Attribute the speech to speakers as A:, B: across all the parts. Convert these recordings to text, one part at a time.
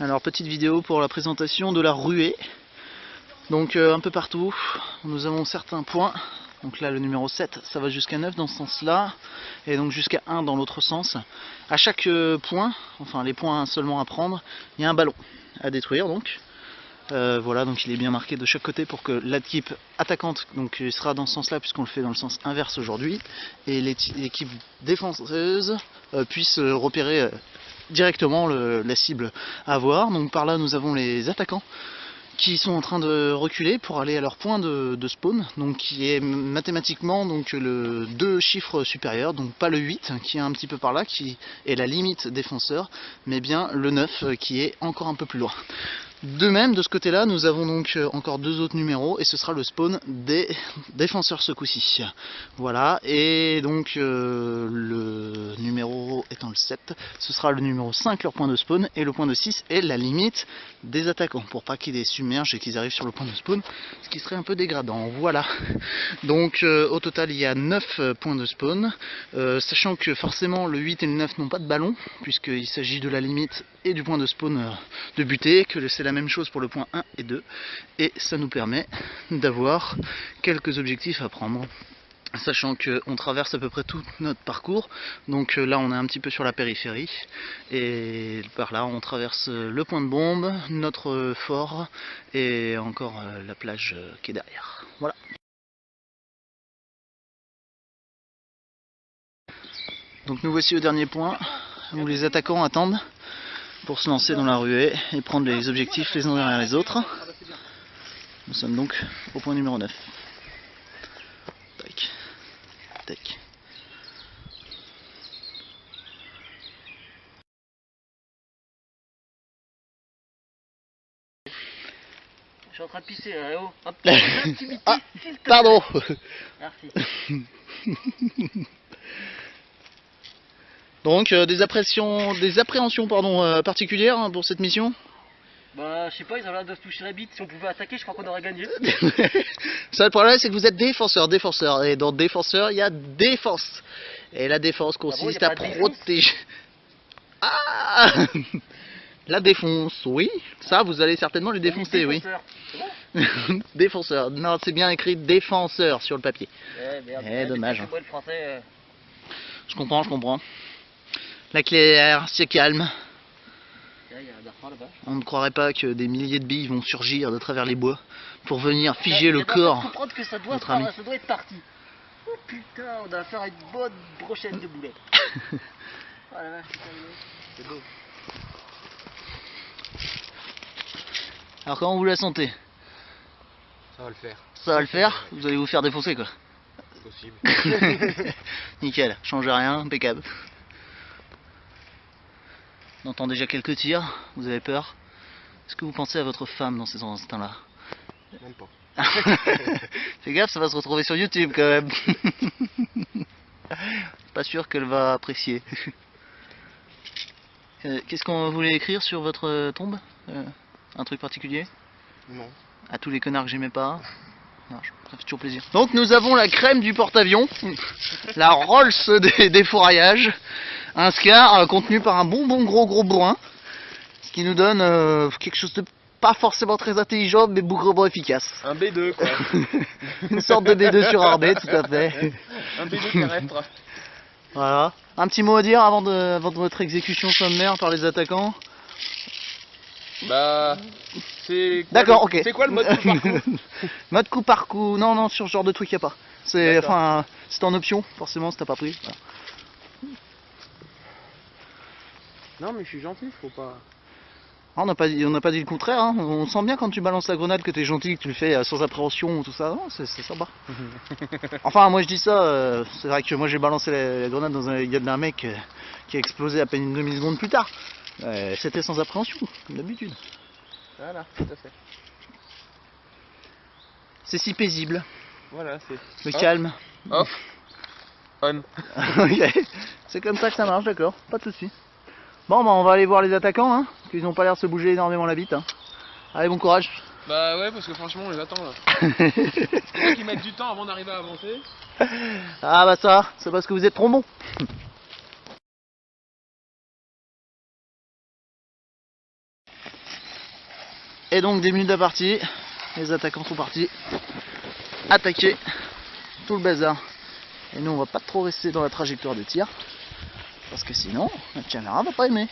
A: Alors petite vidéo pour la présentation de la ruée. Donc un peu partout, nous avons certains points. Donc là le numéro 7, ça va jusqu'à 9 dans ce sens-là, et donc jusqu'à 1 dans l'autre sens. À chaque point, enfin les points seulement à prendre, il y a un ballon à détruire donc. Voilà, donc il est bien marqué de chaque côté pour que l'équipe attaquante, donc il sera dans ce sens-là puisqu'on le fait dans le sens inverse aujourd'hui, et l'équipe défenseuse puisse repérer directement la cible à voir. Donc par là nous avons les attaquants qui sont en train de reculer pour aller à leur point de spawn, donc qui est mathématiquement donc le 2 chiffres supérieur, donc pas le 8 qui est un petit peu par là, qui est la limite défenseur, mais bien le 9 qui est encore un peu plus loin. De même, de ce côté-là, nous avons donc encore 2 autres numéros, et ce sera le spawn des défenseurs ce coup-ci. Voilà, et donc le numéro étant le 7, ce sera le numéro 5 leur point de spawn, et le point de 6 est la limite des attaquants, pour pas qu'ils les submergent et qu'ils arrivent sur le point de spawn, ce qui serait un peu dégradant. Voilà, donc au total il y a 9 points de spawn, sachant que forcément le 8 et le 9 n'ont pas de ballon, puisqu'il s'agit de la limite et du point de spawn de buter, que c'est la même chose pour le point 1 et 2, et ça nous permet d'avoir quelques objectifs à prendre, sachant qu'on traverse à peu près tout notre parcours. Donc là on est un petit peu sur la périphérie, et par là on traverse le point de bombe, notre fort, et encore la plage qui est derrière. Voilà. Donc nous voici au dernier point, où les attaquants attendent pour se lancer dans la ruée et prendre les objectifs les uns derrière les autres. Nous sommes donc au point numéro 9. Tac. Tac.
B: Je suis en train de pisser là, oh. Un petit
A: Ah, pardon.
B: Merci.
A: Donc des appréhensions particulières hein, pour cette mission.
B: Bah je sais pas, ils ont l'air de se toucher la bite. Si on pouvait attaquer, je crois qu'on aurait gagné.
A: Ça, le problème c'est que vous êtes défenseur, et dans défenseur il y a défense. Et la défense consiste à protéger. Ah la défense, oui. Ça vous allez certainement les défoncer, oui. Défenseur, non c'est bien écrit défenseur sur le papier.
B: Merde,
A: dommage.
B: Moi, le français,
A: Je comprends. La clairière, c'est calme. On ne croirait pas que des milliers de billes vont surgir de travers les bois pour venir figer le corps.
B: Comprendre que ça doit être parti. Oh putain, on va faire une bonne brochette de boulettes. Oh la vache, c'est beau.
A: Alors comment vous la sentez?
C: Ça va le faire.
A: Ça va le faire? Vous allez vous faire défoncer quoi?
C: Possible.
A: Nickel, change rien, impeccable. On entend déjà quelques tirs, vous avez peur? Est-ce que vous pensez à votre femme dans ces instants-là?
C: Même pas.
A: Fais gaffe, ça va se retrouver sur YouTube quand même. Pas sûr qu'elle va apprécier. Qu'est-ce qu'on voulait écrire sur votre tombe? Un truc particulier?
C: Non.
A: À tous les connards que j'aimais pas? Non, ça fait toujours plaisir. Donc nous avons la crème du porte-avions, la Rolls des fourraillages, un Scar contenu par un bon gros bourrin, ce qui nous donne quelque chose de pas forcément très intelligent mais bougrement efficace.
C: Un B2 quoi.
A: Une sorte de B2 sur armée, tout à fait.
C: Un B2 terrestre.
A: Voilà. Un petit mot à dire avant de votre exécution sommaire par les attaquants?
C: Bah...
A: D'accord, ok.
C: C'est quoi le mode coup par coup?
A: Mode coup par coup, non, sur ce genre de truc y a pas. C'est en option, forcément, si t'as pas pris. Voilà.
C: Non mais je suis gentil, faut pas...
A: Ah, on n'a pas dit le contraire, hein. On sent bien quand tu balances la grenade que t'es gentil, que tu le fais sans appréhension, tout ça. Non, c'est sympa. Enfin, moi je dis ça, c'est vrai que moi j'ai balancé la grenade dans la gueule d'un mec qui a explosé à peine une demi-seconde plus tard. C'était sans appréhension, comme d'habitude.
C: Voilà, tout à fait.
A: C'est si paisible.
C: Voilà, c'est...
A: Le calme.
C: Off. On.
A: Ok. C'est comme ça que ça marche, d'accord, pas de soucis. Bon, bah on va aller voir les attaquants, hein, parce qu'ils n'ont pas l'air de se bouger énormément la bite. Hein. Allez, bon courage.
C: Bah ouais, parce que franchement on les attend là. Je crois qu'ils mettent du temps avant d'arriver à avancer.
A: Ah bah ça, c'est parce que vous êtes trop bon. Et donc 10 minutes de partie, les attaquants sont partis attaquer tout le bazar. Et nous on va pas trop rester dans la trajectoire de tir, parce que sinon la caméra va pas aimer.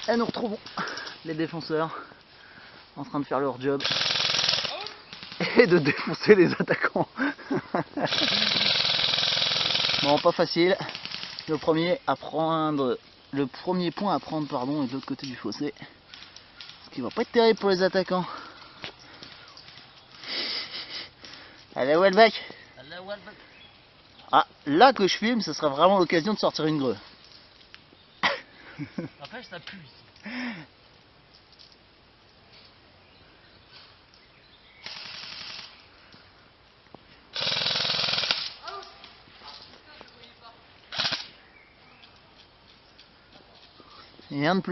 A: Et nous retrouvons les défenseurs en train de faire leur job et de défoncer les attaquants. Bon, pas facile. Le premier point à prendre, pardon, est de l'autre côté du fossé, ce qui va pas être terrible pour les attaquants. Allez, Welbeck. Ah, là que je filme, ce sera vraiment l'occasion de sortir une greu.
B: Après, ça pue ici.
A: Rien de plus.